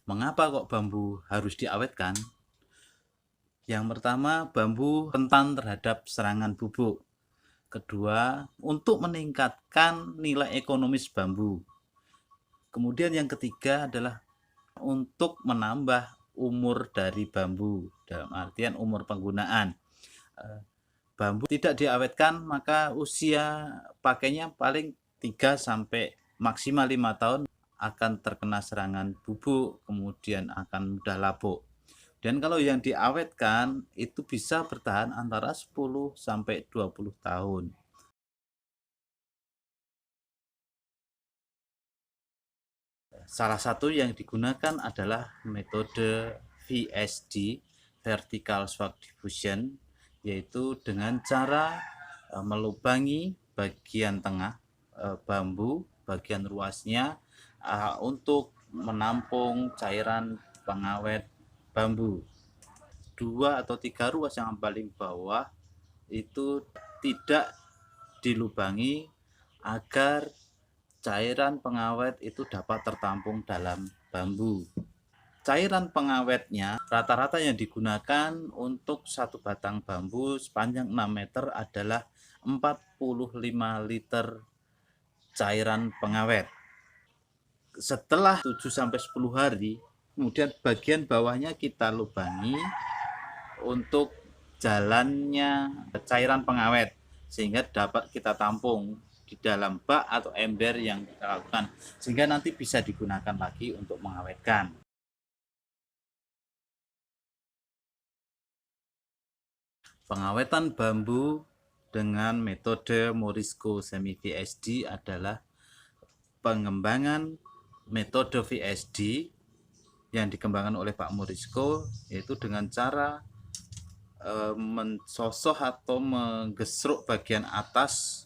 Mengapa kok bambu harus diawetkan? Yang pertama, bambu rentan terhadap serangan bubuk. Kedua, untuk meningkatkan nilai ekonomis bambu. Kemudian yang ketiga adalah untuk menambah umur dari bambu, dalam artian umur penggunaan. Bambu tidak diawetkan, maka usia pakainya paling 3 sampai maksimal 5 tahun akan terkena serangan bubuk, kemudian akan mudah lapuk. Dan kalau yang diawetkan itu bisa bertahan antara 10 sampai 20 tahun. Salah satu yang digunakan adalah metode VSD, Vertical Swath Diffusion, yaitu dengan cara melubangi bagian tengah bambu, bagian ruasnya untuk menampung cairan pengawet bambu. 2 atau 3 ruas yang paling bawah itu tidak dilubangi agar cairan pengawet itu dapat tertampung dalam bambu. Cairan pengawetnya rata-rata yang digunakan untuk satu batang bambu sepanjang 6 meter adalah 45 liter cairan pengawet. Setelah 7 sampai 10 hari, kemudian bagian bawahnya kita lubangi untuk jalannya cairan pengawet sehingga dapat kita tampung di dalam bak atau ember yang kita lakukan, sehingga nanti bisa digunakan lagi untuk mengawetkan. Pengawetan bambu dengan metode Morisco Semi VSD adalah pengembangan metode VSD yang dikembangkan oleh Pak Morisco, yaitu dengan cara mensosoh atau menggesruk bagian atas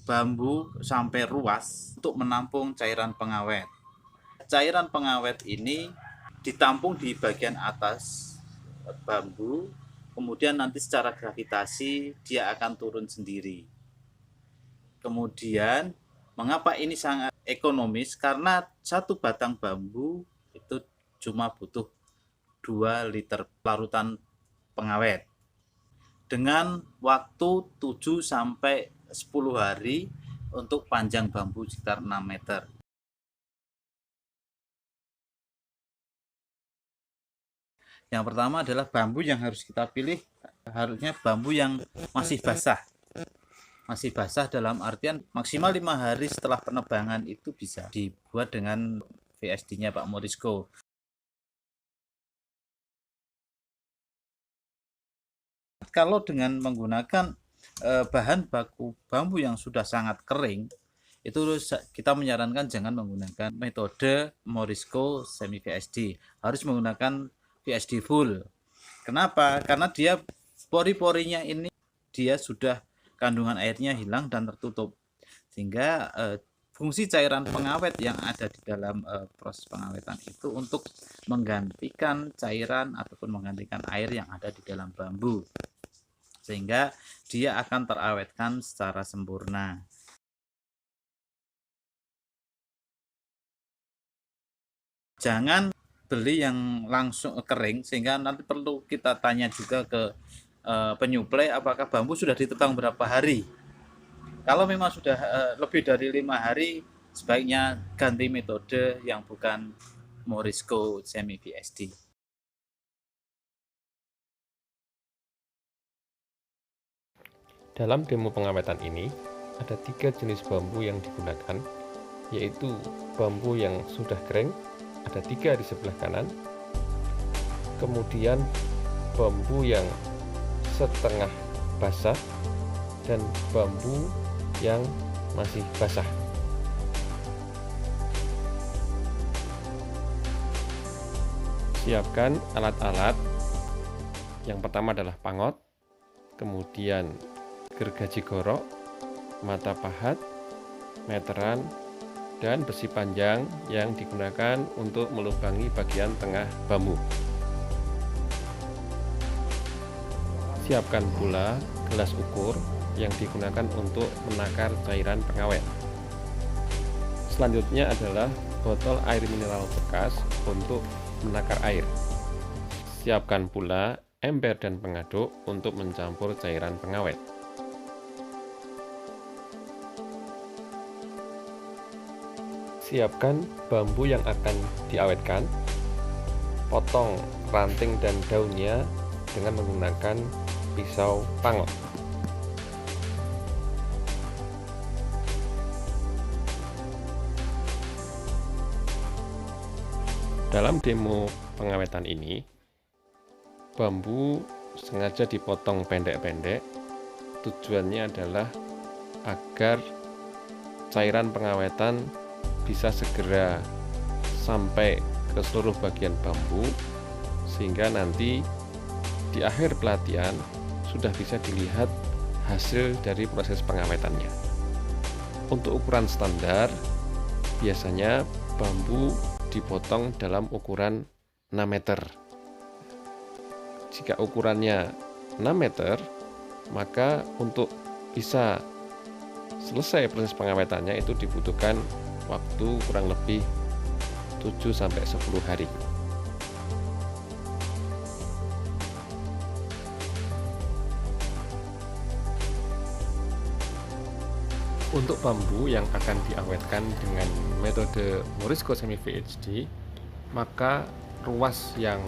bambu sampai ruas untuk menampung cairan pengawet. Cairan pengawet ini ditampung di bagian atas bambu, kemudian nanti secara gravitasi dia akan turun sendiri. Kemudian mengapa ini sangat ekonomis? Karena satu batang bambu itu cuma butuh 2 liter larutan pengawet. Dengan waktu 7 sampai 10 hari untuk panjang bambu sekitar 6 meter. Yang pertama adalah bambu yang harus kita pilih, harusnya bambu yang masih basah. Masih basah dalam artian maksimal 5 hari setelah penebangan itu bisa dibuat dengan VSD-nya Pak Morisco. Kalau dengan menggunakan bahan baku bambu yang sudah sangat kering, itu kita menyarankan jangan menggunakan metode Morisco Semi VSD, harus menggunakan VSD full. Kenapa? Karena dia pori-porinya ini dia sudah kandungan airnya hilang dan tertutup, sehingga fungsi cairan pengawet yang ada di dalam proses pengawetan itu untuk menggantikan cairan ataupun menggantikan air yang ada di dalam bambu, sehingga dia akan terawetkan secara sempurna. Jangan beli yang langsung kering, sehingga nanti perlu kita tanya juga ke penyuplai apakah bambu sudah ditebang berapa hari. Kalau memang sudah lebih dari 5 hari, sebaiknya ganti metode yang bukan Morisco Semi VSD. Dalam demo pengawetan ini, ada 3 jenis bambu yang digunakan, yaitu bambu yang sudah kering, ada 3 di sebelah kanan, kemudian bambu yang setengah basah, dan bambu yang masih basah. Siapkan alat-alat. Yang pertama adalah pangot, kemudian gergaji gorok, mata pahat, meteran, dan besi panjang yang digunakan untuk melubangi bagian tengah bambu. Siapkan pula gelas ukur yang digunakan untuk menakar cairan pengawet. Selanjutnya adalah botol air mineral bekas untuk menakar air. Siapkan pula ember dan pengaduk untuk mencampur cairan pengawet. Siapkan bambu yang akan diawetkan. Potong ranting dan daunnya dengan menggunakan pisau pangot. Dalam demo pengawetan ini, bambu sengaja dipotong pendek-pendek. Tujuannya adalah agar cairan pengawetan bisa segera sampai ke seluruh bagian bambu, sehingga nanti di akhir pelatihan sudah bisa dilihat hasil dari proses pengawetannya. Untuk ukuran standar, biasanya bambu dipotong dalam ukuran 6 meter. Jika ukurannya 6 meter, maka untuk bisa selesai proses pengawetannya itu dibutuhkan waktu kurang lebih 7-10 hari. Untuk bambu yang akan diawetkan dengan metode Morisco Semi VHD, maka ruas yang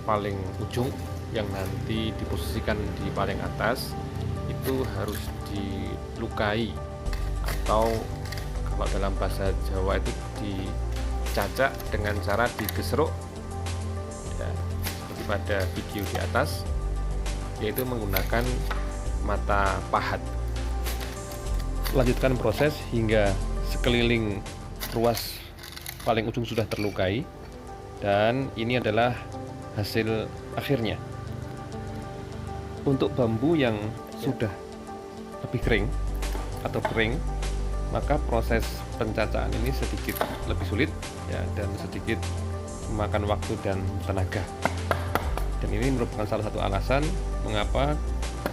paling ujung yang nanti diposisikan di paling atas itu harus dilukai, atau kalau dalam bahasa Jawa itu dicacak dengan cara digesruk ya, seperti pada video di atas, yaitu menggunakan mata pahat. Lanjutkan proses hingga sekeliling ruas paling ujung sudah terlukai, dan ini adalah hasil akhirnya. Untuk bambu yang sudah lebih kering atau kering, maka proses pencacaan ini sedikit lebih sulit ya, dan sedikit memakan waktu dan tenaga. Dan ini merupakan salah satu alasan mengapa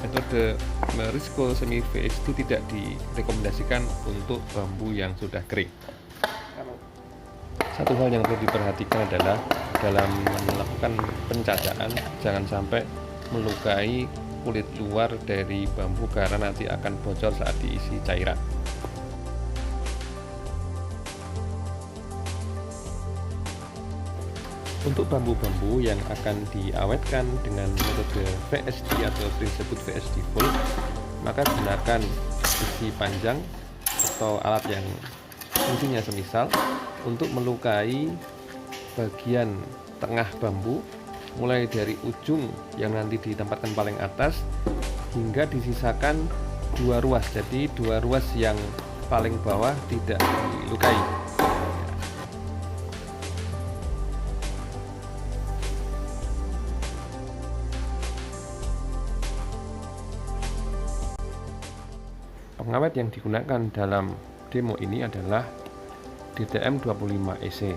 metode Morisco Semi VHD tidak direkomendasikan untuk bambu yang sudah kering. Satu hal yang perlu diperhatikan adalah dalam melakukan pencacaan, jangan sampai melukai kulit luar dari bambu karena nanti akan bocor saat diisi cairan. Untuk bambu-bambu yang akan diawetkan dengan metode VSD atau disebut VSD full, maka gunakan besi panjang atau alat yang fungsinya semisal untuk melukai bagian tengah bambu, mulai dari ujung yang nanti ditempatkan paling atas hingga disisakan 2 ruas. Jadi 2 ruas yang paling bawah tidak dilukai. Pengawet yang digunakan dalam demo ini adalah DTM 25 EC.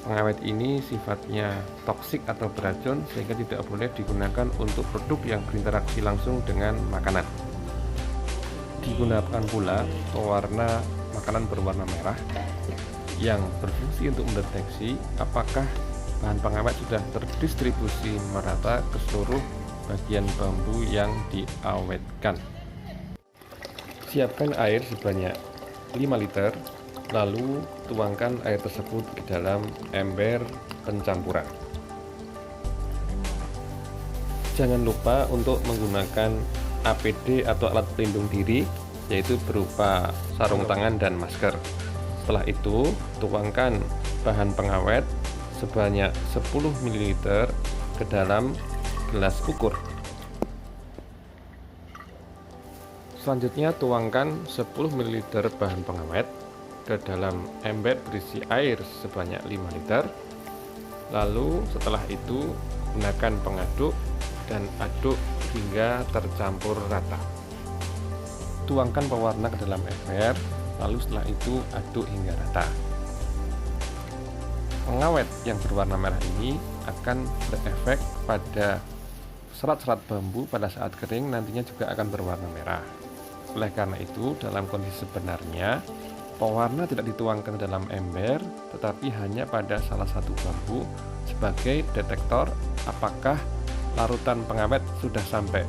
Pengawet ini sifatnya toksik atau beracun, sehingga tidak boleh digunakan untuk produk yang berinteraksi langsung dengan makanan. Digunakan pula pewarna makanan berwarna merah yang berfungsi untuk mendeteksi apakah bahan pengawet sudah terdistribusi merata ke seluruh bagian bambu yang diawetkan. Siapkan air sebanyak 5 liter, lalu tuangkan air tersebut ke dalam ember pencampuran. Jangan lupa untuk menggunakan APD atau alat pelindung diri, yaitu berupa sarung tangan dan masker. Setelah itu, tuangkan bahan pengawet sebanyak 10 ml ke dalam gelas ukur. Selanjutnya tuangkan 10 ml bahan pengawet ke dalam ember berisi air sebanyak 5 liter. Lalu setelah itu gunakan pengaduk dan aduk hingga tercampur rata. Tuangkan pewarna ke dalam ember, lalu setelah itu aduk hingga rata. Pengawet yang berwarna merah ini akan berefek pada serat-serat bambu pada saat kering, nantinya juga akan berwarna merah. Oleh karena itu, dalam kondisi sebenarnya, Pewarna tidak dituangkan ke dalam ember, tetapi hanya pada salah satu bambu sebagai detektor apakah larutan pengawet sudah sampai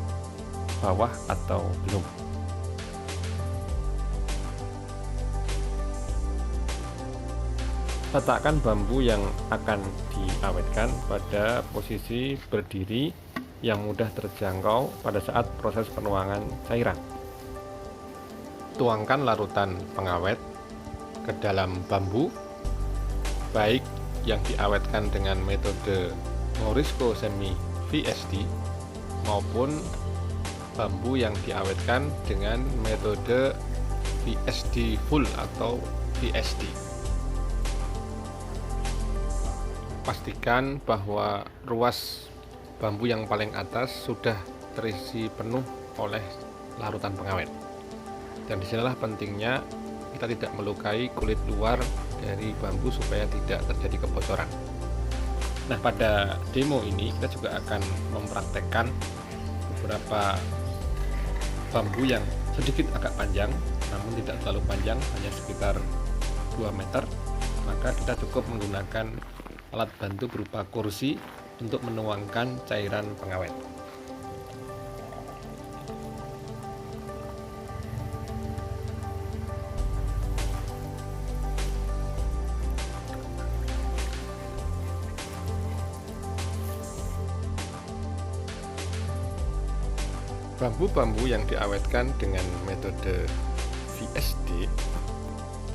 bawah atau belum. Letakkan bambu yang akan diawetkan pada posisi berdiri yang mudah terjangkau pada saat proses penuangan cairan. Tuangkan larutan pengawet ke dalam bambu, baik yang diawetkan dengan metode Morisco Semi VSD maupun bambu yang diawetkan dengan metode VSD full atau VSD. Pastikan bahwa ruas bambu yang paling atas sudah terisi penuh oleh larutan pengawet. Dan disinilah pentingnya kita tidak melukai kulit luar dari bambu supaya tidak terjadi kebocoran. Nah, pada demo ini kita juga akan mempraktekkan beberapa bambu yang sedikit agak panjang, namun tidak terlalu panjang, hanya sekitar 2 meter. Maka kita cukup menggunakan alat bantu berupa kursi untuk menuangkan cairan pengawet. Bambu-bambu yang diawetkan dengan metode VSD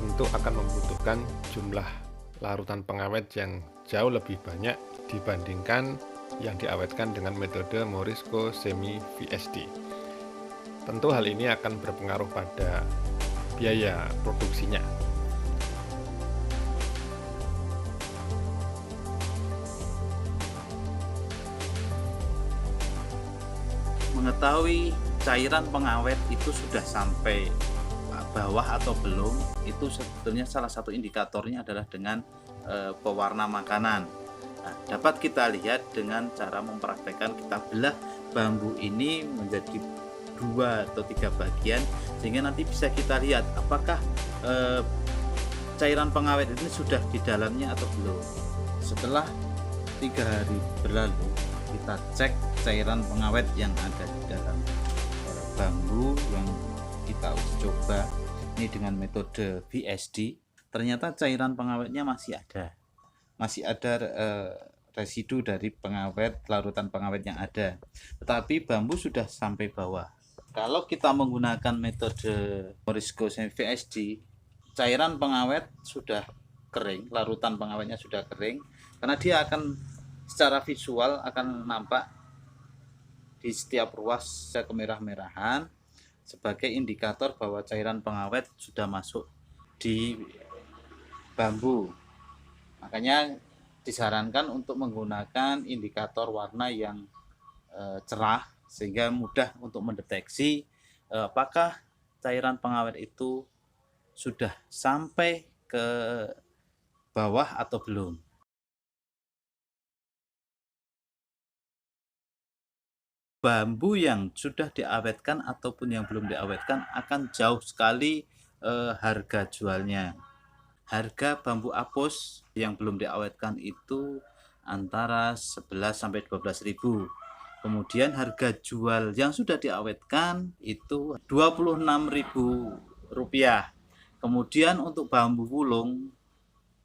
tentu akan membutuhkan jumlah larutan pengawet yang jauh lebih banyak dibandingkan yang diawetkan dengan metode Morisco Semi VSD. Tentu hal ini akan berpengaruh pada biaya produksinya. Mengetahui cairan pengawet itu sudah sampai bawah atau belum, itu sebetulnya salah satu indikatornya adalah dengan pewarna makanan. Nah, dapat kita lihat dengan cara mempraktekkan kita belah bambu ini menjadi 2 atau 3 bagian, sehingga nanti bisa kita lihat apakah cairan pengawet ini sudah di dalamnya atau belum. Setelah 3 hari berlalu, kita cek cairan pengawet yang ada di dalam bambu yang kita uji coba ini dengan metode VSD. Ternyata cairan pengawetnya masih ada residu dari pengawet, larutan pengawet yang ada, tetapi bambu sudah sampai bawah. Kalau kita menggunakan metode Morisco Semi VSD, cairan pengawet sudah kering, larutan pengawetnya sudah kering, karena dia akan secara visual akan nampak di setiap ruas kemerah-merahan sebagai indikator bahwa cairan pengawet sudah masuk di bambu. Makanya disarankan untuk menggunakan indikator warna yang cerah sehingga mudah untuk mendeteksi apakah cairan pengawet itu sudah sampai ke bawah atau belum. Bambu yang sudah diawetkan ataupun yang belum diawetkan akan jauh sekali harga jualnya. Harga bambu apus yang belum diawetkan itu antara 11 sampai 12.000. Kemudian harga jual yang sudah diawetkan itu Rp26.000. Kemudian untuk bambu wulung,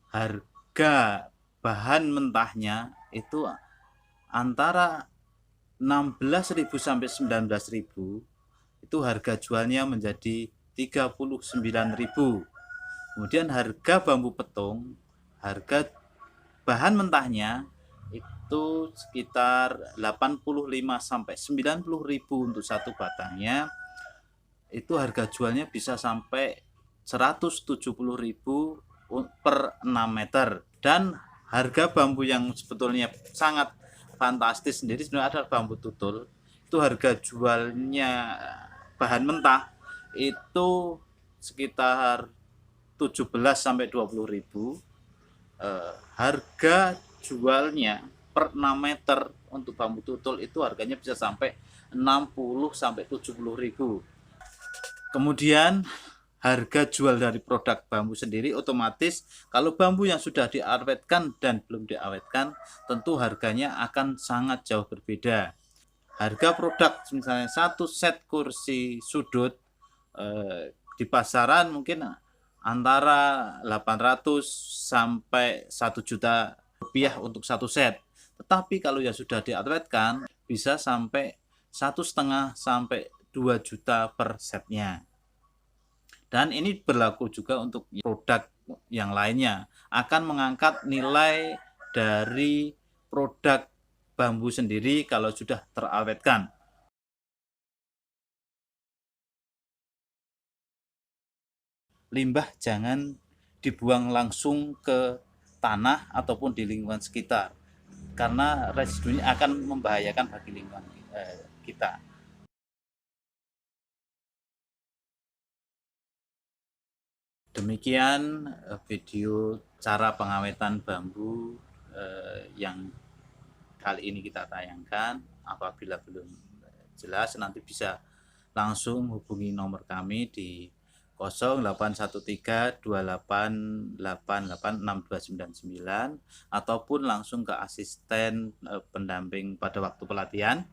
harga bahan mentahnya itu antara 16.000 sampai 19.000. Itu harga jualnya menjadi 39.000. Kemudian harga bambu petung, harga bahan mentahnya itu sekitar 85 sampai 90.000 untuk satu batangnya. Itu harga jualnya bisa sampai 170.000 per 6 meter. Dan harga bambu yang sebetulnya sangat fantastis sendiri sebenarnya adalah bambu tutul. Itu harga jualnya bahan mentah itu sekitar 17 sampai 20.000. Harga jualnya per 6 meter untuk bambu tutul itu harganya bisa sampai 60 sampai 70.000. Kemudian harga jual dari produk bambu sendiri, otomatis kalau bambu yang sudah diawetkan dan belum diawetkan, tentu harganya akan sangat jauh berbeda. Harga produk misalnya satu set kursi sudut di pasaran mungkin antara 800 sampai 1 juta rupiah untuk satu set. Tetapi kalau yang sudah diawetkan bisa sampai 1,5 sampai 2 juta per setnya. Dan ini berlaku juga untuk produk yang lainnya, akan mengangkat nilai dari produk bambu sendiri kalau sudah terawetkan. Limbah jangan dibuang langsung ke tanah ataupun di lingkungan sekitar, karena residunya akan membahayakan bagi lingkungan kita. Demikian video cara pengawetan bambu yang kali ini kita tayangkan. Apabila belum jelas, nanti bisa langsung hubungi nomor kami di 081328886299 ataupun langsung ke asisten pendamping pada waktu pelatihan.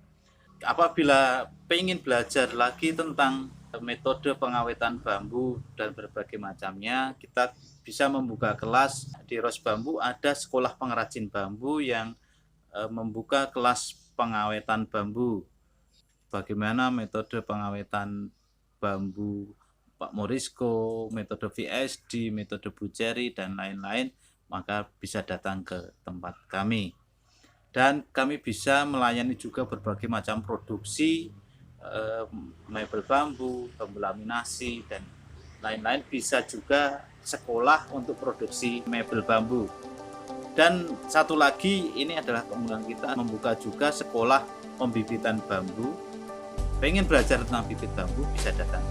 Apabila ingin belajar lagi tentang metode pengawetan bambu dan berbagai macamnya, kita bisa membuka kelas di Ros Bambu. Ada sekolah pengrajin bambu yang membuka kelas pengawetan bambu. Bagaimana metode pengawetan bambu Pak Morisco, metode VSD, metode Buceri, dan lain-lain, maka bisa datang ke tempat kami. Dan kami bisa melayani juga berbagai macam produksi mebel bambu, bambu laminasi, dan lain-lain. Bisa juga sekolah untuk produksi mebel bambu. Dan satu lagi, ini adalah keunggulan kita, membuka juga sekolah pembibitan bambu. Pengen belajar tentang bibit bambu, bisa datang